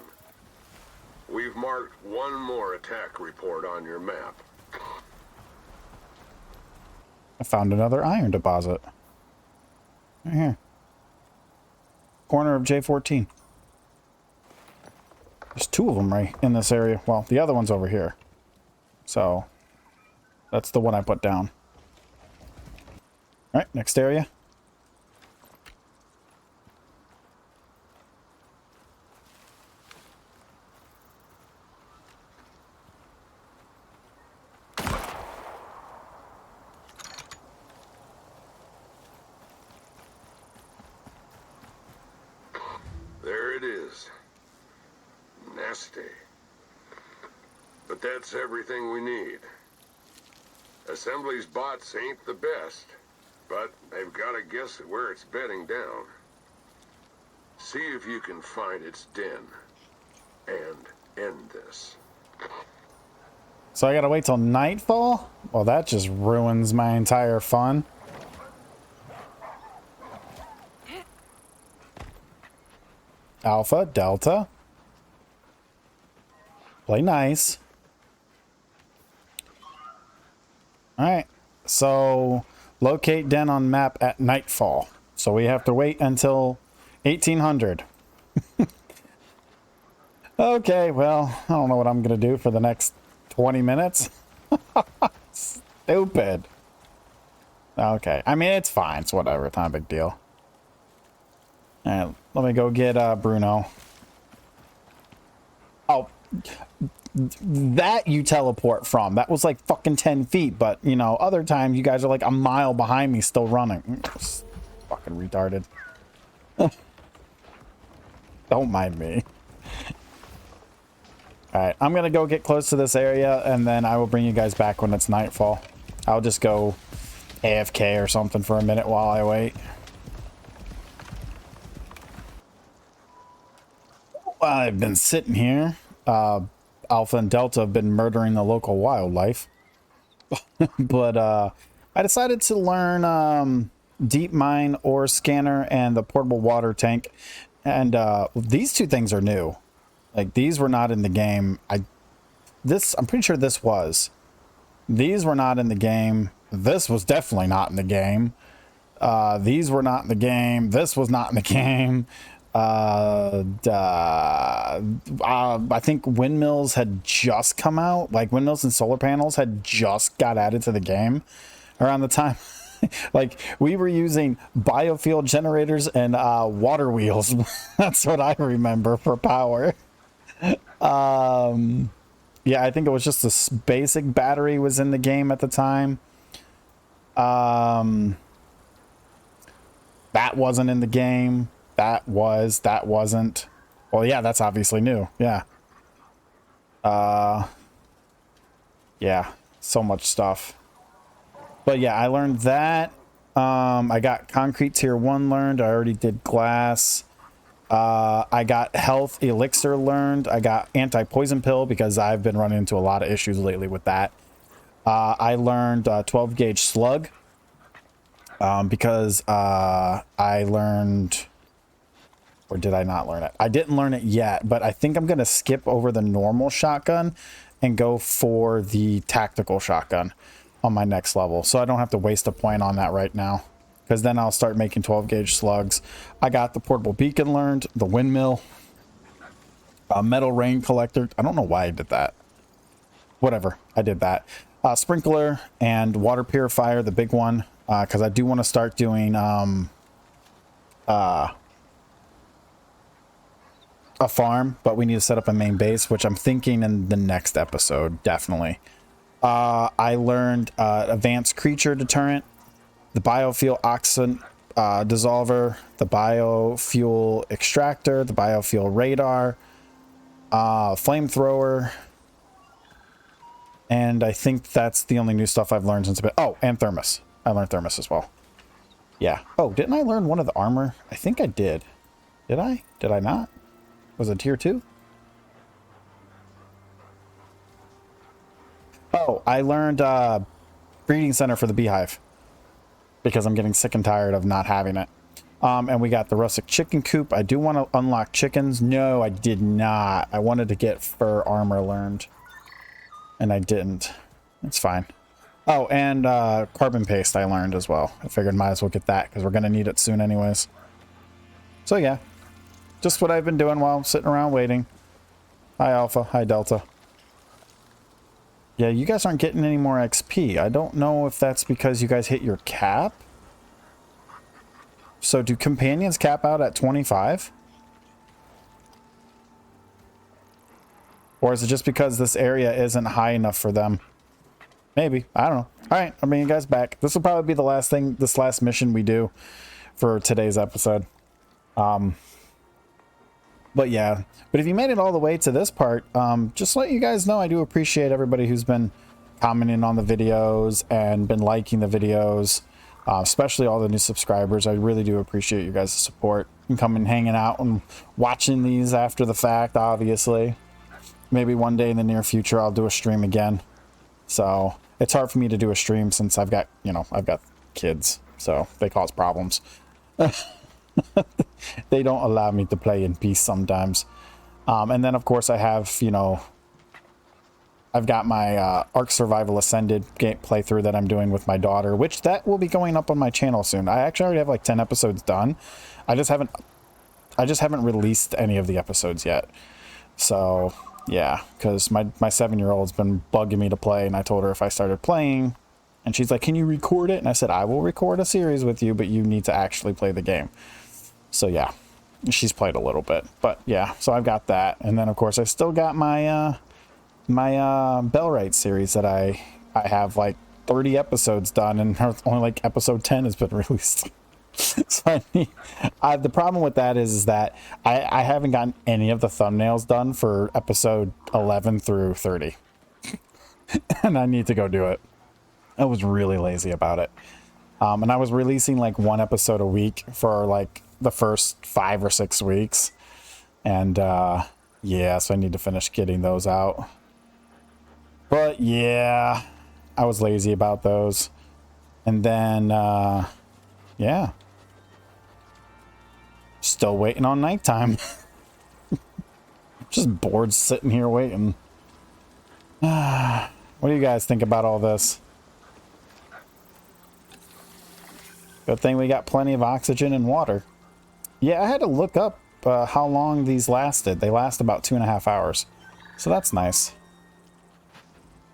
[SPEAKER 2] We've marked one more attack report on your map.
[SPEAKER 1] I found another iron deposit. Right here. Corner of J14. There's 2 of them right in this area. Well, the other one's over here. So, that's the one I put down. Alright, next area.
[SPEAKER 2] is. Nasty. But that's everything we need. Assembly's bots ain't the best, but they've got a guess at where it's bedding down. See if you can find its den and end this.
[SPEAKER 1] So I gotta wait till nightfall? Well, that just ruins my entire fun. Alpha, Delta. Play nice. Alright, so locate den on map at nightfall. So we have to wait until 1800. Okay, well, I don't know what I'm going to do for the next 20 minutes. Stupid. Okay, I mean, it's fine. It's whatever. It's not a big deal. Alright, let me go get Bruno. Oh, that you teleport from. That was like fucking 10 feet, but, you know, other times you guys are like a mile behind me still running. Fucking retarded. Don't mind me. Alright, I'm gonna go get close to this area, and then I will bring you guys back when it's nightfall. I'll just go AFK or something for a minute while I wait. I've been sitting here. Alpha and Delta have been murdering the local wildlife. But I decided to learn deep mine ore scanner and the portable water tank. And these two things are new. Like, these were not in the game. I'm pretty sure this was. These were not in the game. This was definitely not in the game. These were not in the game. This was not in the game. I think windmills had just come out. Like, windmills and solar panels had just got added to the game around the time. Like, we were using biofuel generators and water wheels. That's what I remember for power. Yeah, I think it was just a basic battery was in the game at the time. That wasn't in the game. That wasn't. Well, yeah, that's obviously new. Yeah. Yeah, so much stuff. But yeah, I learned that. I got concrete tier 1 learned. I already did glass. I got health elixir learned. I got anti-poison pill because I've been running into a lot of issues lately with that. I learned 12 gauge slug because I learned, or did I not learn it? I didn't learn it yet, but I think I'm going to skip over the normal shotgun and go for the tactical shotgun on my next level. So I don't have to waste a point on that right now, because then I'll start making 12 gauge slugs. I got the portable beacon learned, the windmill, metal rain collector. I don't know why I did that. Whatever, I did that. Sprinkler and water purifier, the big one, because I do want to start doing a farm, but we need to set up a main base, which I'm thinking in the next episode, definitely. I learned advanced creature deterrent, the biofuel oxygen dissolver, the biofuel extractor, the biofuel radar, flamethrower, and I think that's the only new stuff I've learned since a bit. Oh, and thermos. I learned thermos as well. Yeah. Oh, didn't I learn one of the armor? I think I did. Did I? Did I not? Was it tier 2? Oh, I learned breeding center for the beehive because I'm getting sick and tired of not having it. And we got the rustic chicken coop. I do want to unlock chickens. No, I did not. I wanted to get fur armor learned, and I didn't. It's fine. Oh, and carbon paste I learned as well. I figured might as well get that because we're going to need it soon anyways. So yeah, just what I've been doing while sitting around waiting. Hi, Alpha. Hi, Delta. Yeah, you guys aren't getting any more XP. I don't know if that's because you guys hit your cap. So do companions cap out at 25? Or is it just because this area isn't high enough for them? Maybe. I don't know. All right, I'll bring you guys back. This will probably be the last thing, this last mission we do for today's episode. But yeah, but if you made it all the way to this part, just to let you guys know, I do appreciate everybody who's been commenting on the videos and been liking the videos, especially all the new subscribers. I really do appreciate you guys' support and coming hanging out and watching these after the fact, obviously. Maybe one day in the near future I'll do a stream again. So it's hard for me to do a stream since I've got, I've got kids, so they cause problems. They don't allow me to play in peace sometimes. And then, of course, I have, I've got my Ark Survival Ascended game playthrough that I'm doing with my daughter, which that will be going up on my channel soon. I actually already have like 10 episodes done. I just haven't released any of the episodes yet. So, yeah, because my 7-year-old's been bugging me to play, and I told her if I started playing, and she's like, can you record it? And I said, I will record a series with you, but you need to actually play the game. So yeah, she's played a little bit, but yeah, so I've got that. And then of course I still got my Bellwright series that I have like 30 episodes done, and only like episode 10 has been released. So the problem with that is that I haven't gotten any of the thumbnails done for episode 11 through 30. And I need to go do it. I was really lazy about it. And I was releasing like one episode a week for like the first 5 or 6 weeks. And yeah, so I need to finish getting those out. But yeah, I was lazy about those. And then yeah, still waiting on nighttime. Just bored sitting here waiting. What do you guys think about all this? Good thing we got plenty of oxygen and water. Yeah, I had to look up how long these lasted. They last about 2.5 hours. So that's nice.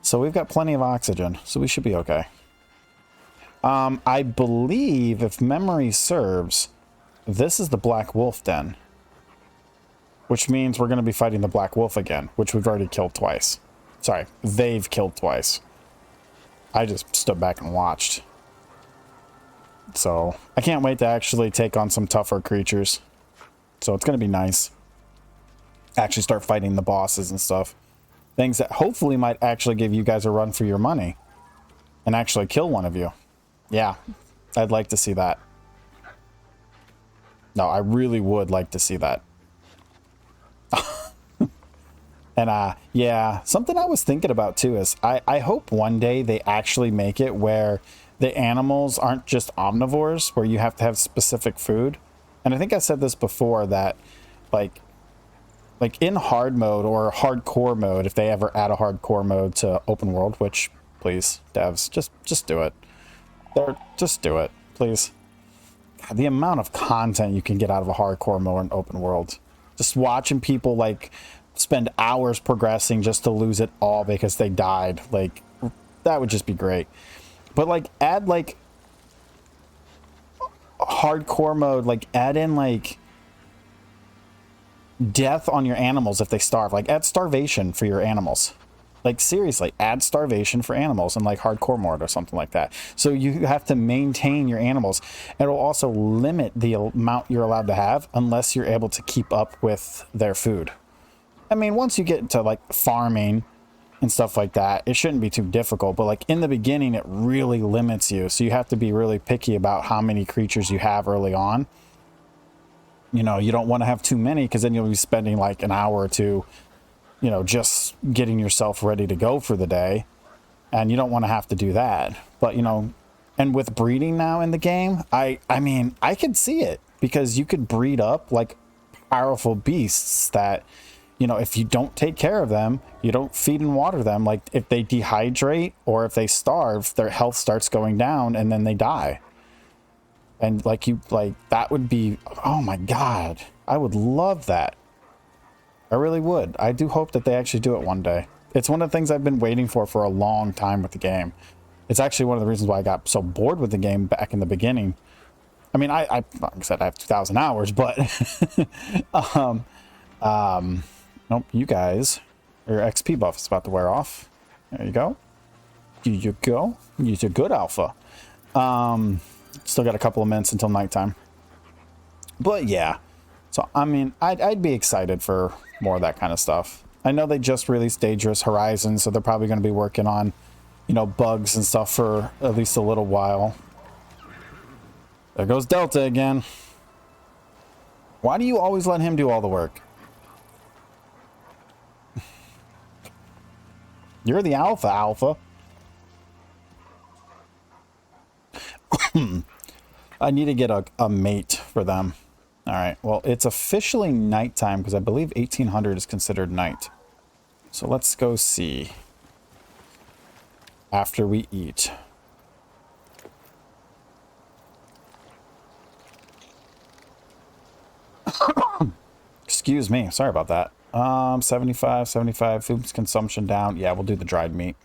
[SPEAKER 1] So we've got plenty of oxygen, so we should be okay. I believe, if memory serves, this is the Black Wolf Den. Which means we're going to be fighting the Black Wolf again, which we've already killed twice. Sorry, they've killed twice. I just stood back and watched. So I can't wait to actually take on some tougher creatures. So it's going to be nice. Actually start fighting the bosses and stuff. Things that hopefully might actually give you guys a run for your money. And actually kill one of you. Yeah, I'd like to see that. No, I really would like to see that. And yeah, something I was thinking about too is I hope one day they actually make it where the animals aren't just omnivores, where you have to have specific food. And I think I said this before, that like in hard mode or hardcore mode, if they ever add a hardcore mode to open world, which please, devs, just do it. Just do it, please. God, the amount of content you can get out of a hardcore mode in open world. Just watching people like spend hours progressing just to lose it all because they died. Like, that would just be great. But like add like hardcore mode, like add in like death on your animals if they starve. Like add starvation for your animals. Like seriously, add starvation for animals in like hardcore mode or something like that. So you have to maintain your animals. It'll also limit the amount you're allowed to have unless you're able to keep up with their food. I mean, once you get into like farming and stuff like that, it shouldn't be too difficult, but like in the beginning it really limits you, so you have to be really picky about how many creatures you have early on. You know, you don't want to have too many, because then you'll be spending like an hour or two, you know, just getting yourself ready to go for the day, and you don't want to have to do that. But you know, and with breeding now in the game, I mean, I could see it, because you could breed up like powerful beasts that, you know, if you don't take care of them, you don't feed and water them, like if they dehydrate or if they starve, their health starts going down and then they die. And like that would be, oh my God, I would love that. I really would. I do hope that they actually do it one day. It's one of the things I've been waiting for a long time with the game. It's actually one of the reasons why I got so bored with the game back in the beginning. I mean, like I said, I have 2,000 hours, but nope, you guys, your XP buff is about to wear off. There you go. You go. Use your good alpha. Still got a couple of minutes until nighttime. But yeah, So, I mean, I'd be excited for more of that kind of stuff. I know they just released Dangerous Horizons, so they're probably going to be working on, you know, bugs and stuff for at least a little while. There goes Delta again. Why do you always let him do all the work? You're the alpha. I need to get a mate for them. All right, well, it's officially nighttime because I believe 1800 is considered night. So let's go see after we eat. Excuse me, sorry about that. 75, food consumption down. Yeah, we'll do the dried meat.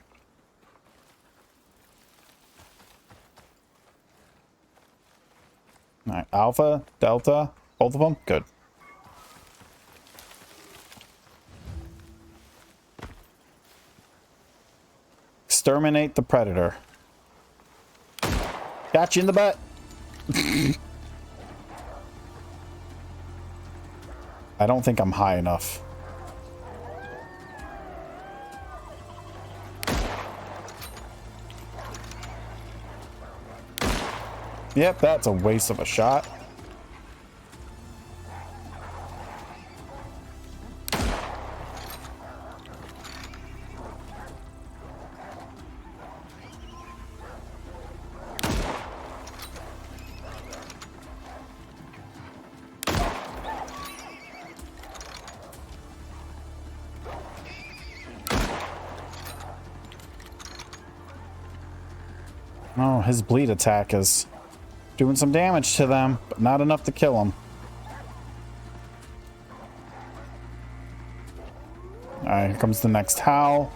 [SPEAKER 1] All right, Alpha, Delta, both of them? Good. Exterminate the predator. Got you in the butt. I don't think I'm high enough. Yep, that's a waste of a shot. Oh, his bleed attack is doing some damage to them, but not enough to kill them. Alright, here comes the next howl.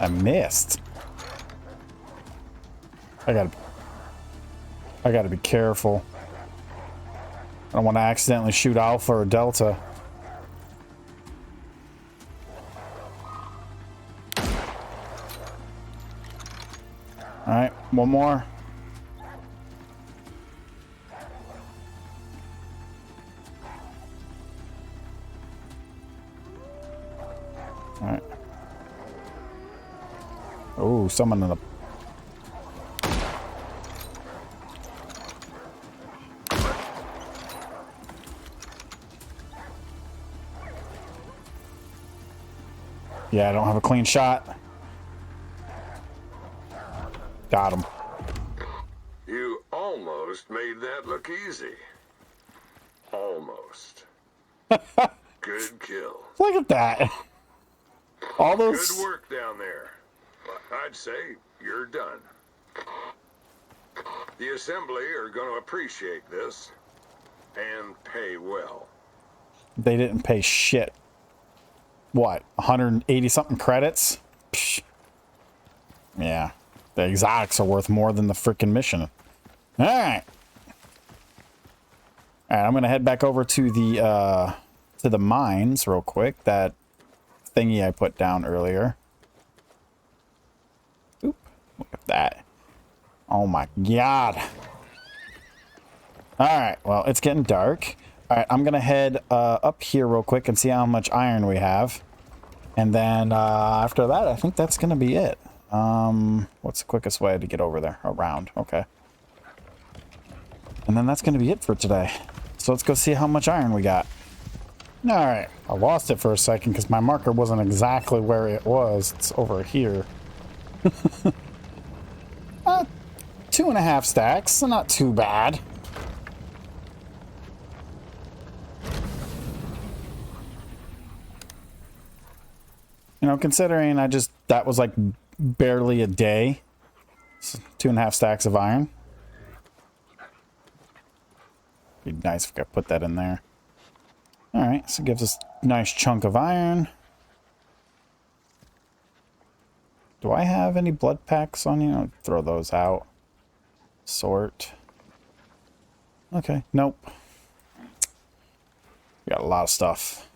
[SPEAKER 1] I missed. I gotta be careful. I don't want to accidentally shoot Alpha or Delta. Alright, one more. Alright. Oh, someone in the... Yeah, I don't have a clean shot. Got him.
[SPEAKER 2] You almost made that look easy. Almost. Good kill.
[SPEAKER 1] Look at that. All those...
[SPEAKER 2] Good work down there. I'd say you're done. The assembly are going to appreciate this and pay well.
[SPEAKER 1] They didn't pay shit. What, 180 something credits? Psh. Yeah, the exotics are worth more than the freaking mission. All right. All right, I'm gonna head back over to the mines real quick. That thingy I put down earlier. Oop! Look at that. Oh my god. All right. Well, it's getting dark. All right, I'm gonna head up here real quick and see how much iron we have, and then after that, I think that's gonna be it. What's the quickest way to get over there? Around, okay. And then that's gonna be it for today. So let's go see how much iron we got. All right, I lost it for a second because my marker wasn't exactly where it was. It's over here. 2.5 stacks, so not too bad. You know, considering that was like barely a day. So 2.5 stacks of iron. Be nice if I could put that in there. Alright, so it gives us a nice chunk of iron. Do I have any blood packs on you? I'll throw those out. Sort. Okay, nope. We got a lot of stuff.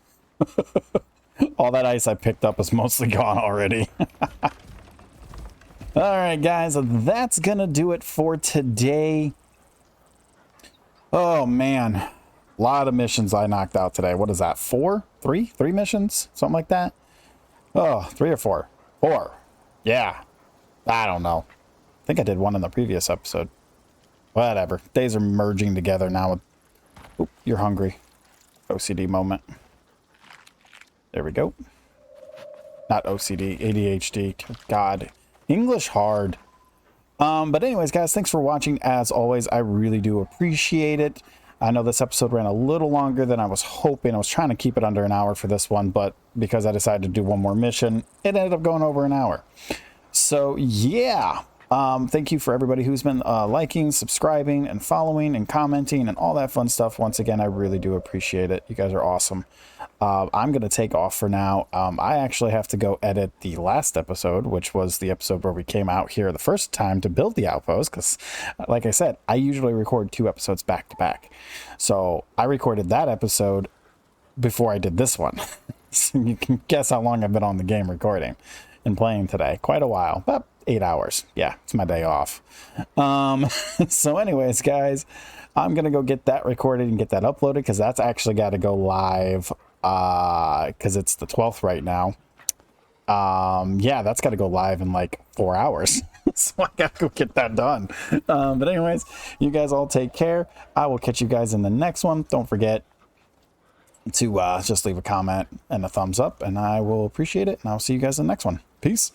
[SPEAKER 1] All that ice I picked up is mostly gone already. All right, guys, that's going to do it for today. Oh, man. A lot of missions I knocked out today. What is that? 4? 3? 3 missions? Something like that? Oh, 3 or 4? 4. Yeah. I don't know. I think I did one in the previous episode. Whatever. Days are merging together now. Oop, you're hungry. OCD moment. There we go. Not OCD, ADHD. God. English hard. But anyways, guys, thanks for watching. As always, I really do appreciate it. I know this episode ran a little longer than I was hoping. I was trying to keep it under an hour for this one, but because I decided to do one more mission, it ended up going over an hour. So, yeah. Thank you for everybody who's been liking, subscribing, and following, and commenting, and all that fun stuff. Once again, I really do appreciate it. You guys are awesome. I'm going to take off for now. I actually have to go edit the last episode, which was the episode where we came out here the first time to build the outpost, because, like I said, I usually record 2 episodes back to back. So I recorded that episode before I did this one. So you can guess how long I've been on the game recording and playing today. Quite a while. About 8 hours. Yeah, it's my day off. So anyways, guys, I'm going to go get that recorded and get that uploaded, because that's actually got to go live because it's the 12th right now. Yeah, that's got to go live in like 4 hours. So I got to go get that done. But anyways, you guys all take care. I will catch you guys in the next one. Don't forget to just leave a comment and a thumbs up, and I will appreciate it. And I'll see you guys in the next one. Peace.